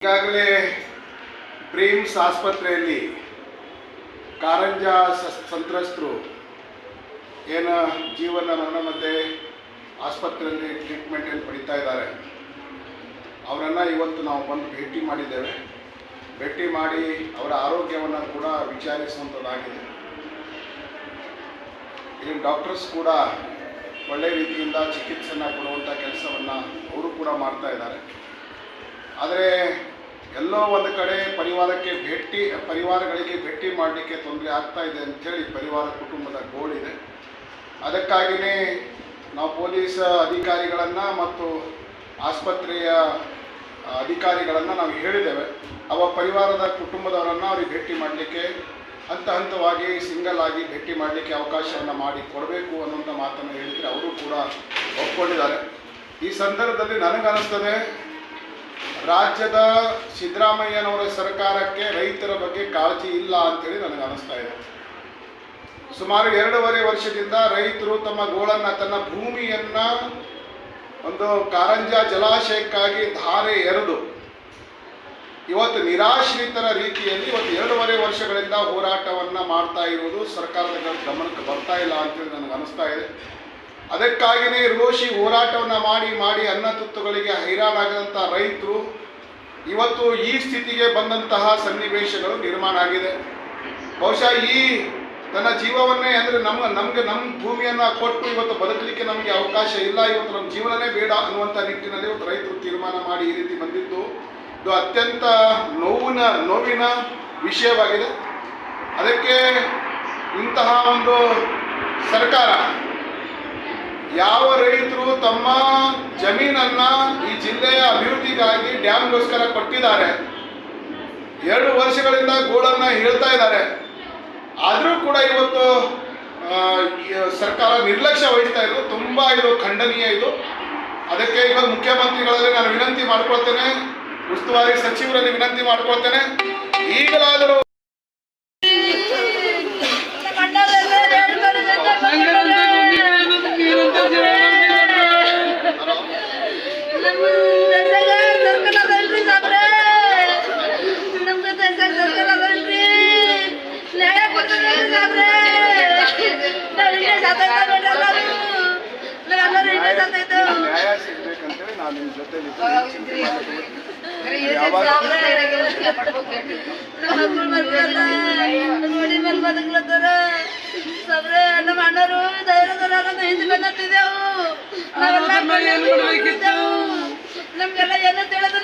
ಈಗಾಗಲೇ ಪ್ರಿಮ್ಸ್ ಆಸ್ಪತ್ರೆಯಲ್ಲಿ ಕಾರಂಜ ಸಂತ್ರಸ್ತರು ಏನು ಜೀವನ ಮರಣ ಮಧ್ಯೆ ಆಸ್ಪತ್ರೆಯಲ್ಲಿ ಟ್ರೀಟ್ಮೆಂಟನ್ನು ಪಡಿತಾ ಇದ್ದಾರೆ. ಅವರನ್ನು ಇವತ್ತು ನಾವು ಬಂದು ಭೇಟಿ ಮಾಡಿದ್ದೇವೆ. ಭೇಟಿ ಮಾಡಿ ಅವರ ಆರೋಗ್ಯವನ್ನು ಕೂಡ ವಿಚಾರಿಸುವಂಥದ್ದಾಗಿದೆ. ಇಲ್ಲಿ ಡಾಕ್ಟರ್ಸ್ ಕೂಡ ಒಳ್ಳೆಯ ರೀತಿಯಿಂದ ಚಿಕಿತ್ಸೆಯನ್ನು ಕೊಡುವಂಥ ಕೆಲಸವನ್ನು ಅವರು ಕೂಡ ಮಾಡ್ತಾ ಇದ್ದಾರೆ. ಆದರೆ ಎಲ್ಲೋ ಒಂದು ಕಡೆ ಪರಿವಾರಗಳಿಗೆ ಭೇಟಿ ಮಾಡಲಿಕ್ಕೆ ತೊಂದರೆ ಆಗ್ತಾ ಇದೆ ಅಂಥೇಳಿ ಪರಿವಾರ ಕುಟುಂಬದ ಗೋಳಿದೆ. ಅದಕ್ಕಾಗಿಯೇ ನಾವು ಪೊಲೀಸ್ ಅಧಿಕಾರಿಗಳನ್ನು ಮತ್ತು ಆಸ್ಪತ್ರೆಯ ಅಧಿಕಾರಿಗಳನ್ನು ನಾವು ಹೇಳಿದ್ದೇವೆ. ಪರಿವಾರದ ಕುಟುಂಬದವರನ್ನು ಅವ್ರಿಗೆ ಭೇಟಿ ಮಾಡಲಿಕ್ಕೆ ಹಂತವಾಗಿ ಸಿಂಗಲ್ ಆಗಿ ಭೇಟಿ ಮಾಡಲಿಕ್ಕೆ ಅವಕಾಶವನ್ನು ಮಾಡಿ ಕೊಡಬೇಕು ಅನ್ನುವಂಥ ಮಾತನ್ನು ಹೇಳಿದರೆ ಅವರು ಕೂಡ ಒಪ್ಕೊಂಡಿದ್ದಾರೆ. ಈ ಸಂದರ್ಭದಲ್ಲಿ ನನಗನ್ನಿಸ್ತದೆ, ರಾಜ್ಯದ ಸಿದ್ದರಾಮಯ್ಯನವರ ಸರ್ಕಾರಕ್ಕೆ ರೈತರ ಬಗ್ಗೆ ಕಾಳಜಿ ಇಲ್ಲ ಅಂತೇಳಿ ನನಗೆ ಅನಿಸ್ತಾ ಇದೆ. ಸುಮಾರು 2.5 ವರ್ಷದಿಂದ ರೈತರು ತಮ್ಮ ಗೋಳನ್ನು, ತನ್ನ ಭೂಮಿಯನ್ನು ಒಂದು ಕಾರಂಜ ಜಲಾಶಯಕ್ಕಾಗಿ ಧಾರೆ ಎರೆದು ಇವತ್ತು ನಿರಾಶ್ರಿತರ ರೀತಿಯಲ್ಲಿ ಇವತ್ತು 2.5 ವರ್ಷಗಳಿಂದ ಹೋರಾಟವನ್ನು ಮಾಡ್ತಾ ಇರುವುದು ಸರ್ಕಾರದ ಗಮನಕ್ಕೆ ಬರ್ತಾ ಇಲ್ಲ ಅಂತೇಳಿ ನನಗೆ ಅನಿಸ್ತಾ ಇದೆ. ಅದಕ್ಕಾಗಿಯೇ ರೋಷಿ ಹೋರಾಟವನ್ನು ಮಾಡಿ ಅನ್ನ ತುತ್ತುಗಳಿಗೆ ಹೈರಾಣಾಗದಂಥ ರೈತರು ಇವತ್ತು ಈ ಸ್ಥಿತಿಗೆ ಬಂದಂತಹ ಸನ್ನಿವೇಶಗಳು ನಿರ್ಮಾಣ ಆಗಿದೆ. ಬಹುಶಃ ಈ ತನ್ನ ಜೀವವನ್ನೇ ಅಂದರೆ ನಮ್ಮ ಭೂಮಿಯನ್ನು ಕೊಟ್ಟು ಇವತ್ತು ಬದುಕಲಿಕ್ಕೆ ನಮಗೆ ಅವಕಾಶ ಇಲ್ಲ, ಇವತ್ತು ನಮ್ಮ ಜೀವನನೇ ಬೇಡ ಅನ್ನುವಂಥ ನಿಟ್ಟಿನಲ್ಲಿ ಇವತ್ತು ರೈತರು ತೀರ್ಮಾನ ಮಾಡಿ ಈ ರೀತಿ ಬಂದಿದ್ದು ಇದು ಅತ್ಯಂತ ನೋವಿನ ವಿಷಯವಾಗಿದೆ. ಅದಕ್ಕೆ ಇಂತಹ ಒಂದು ಸರ್ಕಾರ ಯಾವ ರೈತರು ತಮ್ಮ ಜಮೀನನ್ನು ಈ ಜಿಲ್ಲೆಯ ಅಭಿವೃದ್ಧಿಗಾಗಿ ಡ್ಯಾಮ್ಗೋಸ್ಕರ ಕೊಟ್ಟಿದ್ದಾರೆ, 2 ವರ್ಷಗಳಿಂದ ಗೋಳನ್ನು ಹೇಳ್ತಾ ಇದ್ದಾರೆ, ಆದರೂ ಕೂಡ ಇವತ್ತು ಸರ್ಕಾರ ನಿರ್ಲಕ್ಷ್ಯ ವಹಿಸ್ತಾ ಇರೋದು ತುಂಬ ಇದು ಖಂಡನೀಯ. ಇದು ಅದಕ್ಕೆ ಈಗ ಮುಖ್ಯಮಂತ್ರಿಗಳಲ್ಲಿ ನಾನು ವಿನಂತಿ ಮಾಡ್ಕೊಳ್ತೇನೆ, ಉಸ್ತುವಾರಿ ಸಚಿವರಲ್ಲಿ ವಿನಂತಿ ಮಾಡ್ಕೊಳ್ತೇನೆ, ಈಗಲಾದರೂ ನ್ಯಾಯ ಸಿಗ್ಬೇಕಂತೇಳಿ ನಾನು ನಿಮ್ಮ ಜೊತೆ ನಮ್ಮ ಅಣ್ಣರು ಹಿಂದೆ ಬಂದಿದ್ದೆವು, ನಮಗೆಲ್ಲ ಏನು ತಿಳಿದು